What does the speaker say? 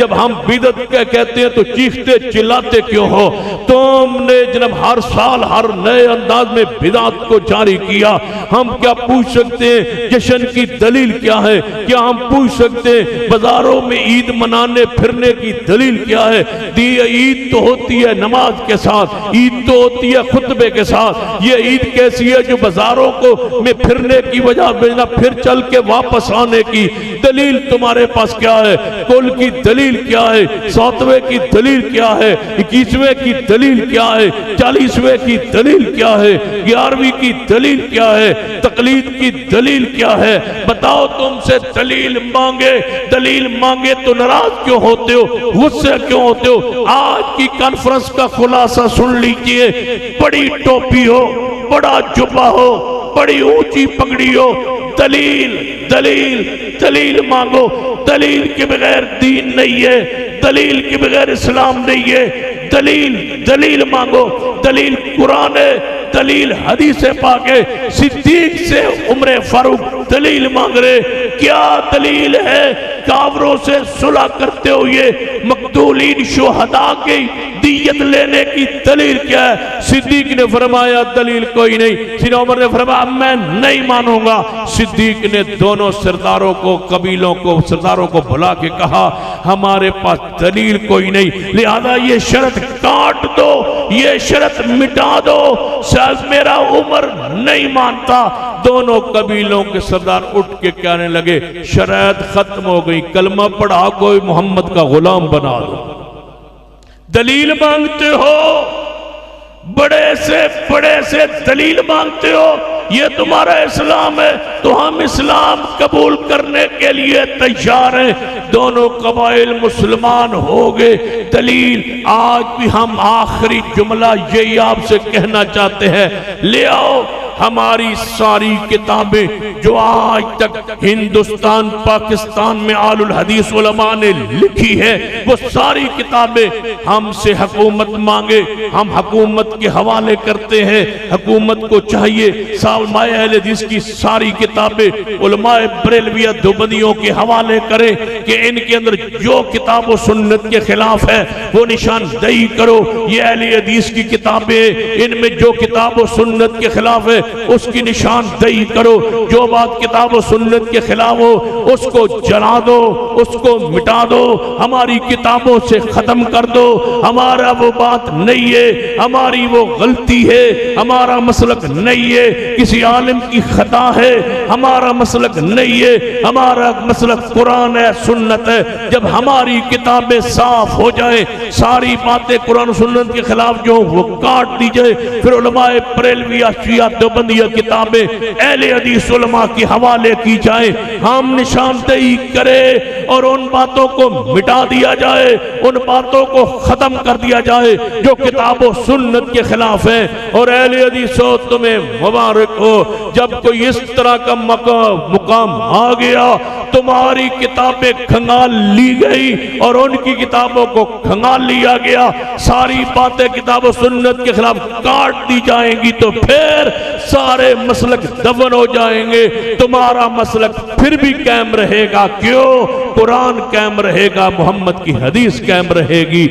جب ہم بدعت کہتے ہیں تو چیختے چلاتے کیوں ہو؟ تم نے جناب ہر سال ہر نئے انداز میں بدعت کو جاری کیا. ہم کیا پوچھ سکتے ہیں جشن کی دلیل کیا ہے؟ کیا ہم پوچھ سکتے ہیں بازاروں میں عید منانے پھرنے کی دلیل کیا ہے؟ عید تو ہوتی ہے نماز کے ساتھ، عید تو ہوتی ہے خطبے کے ساتھ. یہ عید کیسی ہے جو بازاروں کو میں پھرنے کی وجہ بنا پھر چل کے واپس آنے کی دلیل تمہارے پاس کیا ہے؟ کل کی دلیل کیا ہے؟ ساتویں کی دلیل کیا ہے؟ 21ویں کی دلیل کیا ہے؟ 40ویں کی دلیل کیا ہے؟ 11ویں کی دلیل کیا ہے؟ تقلید کی دلیل کیا ہے؟ بتاؤ تم سے دلیل مانگے تو ناراض کیوں ہوتے ہو؟ غصے کیوں ہوتے ہو؟ آج کی کانفرنس کا خلاصہ سن لیجئے. بڑی ٹوپی ہو، بڑا جبہ ہو، بڑی اونچی پگڑی ہو، دلیل مانگو. دلیل کے بغیر دین نہیں ہے، دلیل کے بغیر اسلام نہیں ہے. دلیل مانگو. دلیل قرآن ہے، دلیل حدیث پاک ہے. صدیق سے عمر فاروق دلیل مانگ رہے. کیا دلیل ہے؟ کافروں سے صلح کرتے ہوئے مقتولین شہداء کی دیت لینے کی دلیل کیا ہے؟ صدیق نے فرمایا دلیل کوئی نہیں. سیدنا عمر نے فرمایا میں نہیں مانوں گا. صدیق نے دونوں سرداروں کو، قبیلوں کو، سرداروں کو بلا کے کہا ہمارے پاس دلیل کوئی نہیں، لہذا یہ شرط کاٹ دو، یہ شرط مٹا دو. شاید میرا عمر نہیں مانتا. دونوں قبیلوں کے سردار اٹھ کے کہنے لگے شرائط ختم ہو گئی، کلمہ پڑھا کوئی محمد کا غلام بنا دو. دلیل مانگتے ہو، بڑے سے دلیل مانگتے ہو. یہ تمہارا اسلام ہے تو ہم اسلام قبول کرنے کے لیے تیار ہیں. دونوں قبائل مسلمان ہو گئے. دلیل آج بھی ہم آخری جملہ یہی آپ سے کہنا چاہتے ہیں، لے آؤ ہماری ساری کتابیں جو آج تک ہندوستان پاکستان میں آل الحدیث علماء نے لکھی ہے، وہ ساری کتابیں ہم سے حکومت مانگے، ہم حکومت کے حوالے کرتے ہیں. حکومت کو چاہیے علماء اہل حدیث کی ساری کتابیں علماء بریلویہ دیوبندیوں کے حوالے کریں کہ ان کے اندر جو کتاب و سنت کے خلاف ہے وہ نشاندہی کرو. یہ اہل حدیث کی کتابیں، ان میں جو کتاب و سنت کے خلاف ہے اس کی نشاندہی کرو. جو بات کتاب و سنت کے خلاف ہو اس کو جلا دو، اس کو مٹا دو، ہماری کتابوں سے ختم کر دو. ہمارا وہ بات نہیں ہے، ہماری وہ غلطی ہے، ہمارا مسلک نہیں ہے، کسی عالم کی خطا ہے، ہمارا مسلک نہیں ہے، ہمارا مسلک قرآن ہے، سنت ہے. جب ہماری کتابیں صاف ہو جائیں، ساری باتیں قرآن و سنت کے خلاف جو وہ کاٹ دی جائے، پھر علماء بریلویہ شیعہ دیوبندیہ کتابیں اہل حدیث علماء کے حوالے کی جائیں، ہم نشاندہی کرے اور ان باتوں کو مٹا دیا جائے، ان باتوں کو ختم کر دیا جائے جو کتاب و سنت کے خلاف ہے. اور اہل حدیثوں تمہیں مبارک ہو، جب کوئی اس طرح کا مقام آ گیا، تمہاری کتابیں کھنگال لی گئی اور ان کی کتابوں کو کھنگال لیا گیا، ساری باتیں کتاب و سنت کے خلاف کاٹ دی جائیں گی، تو پھر سارے مسلک دفن ہو جائیں گے. تمہارا مسلک پھر بھی قائم رہے گا. کیوں؟ قرآن قائم رہے گا، محمد کی حدیث قائم رہے گی.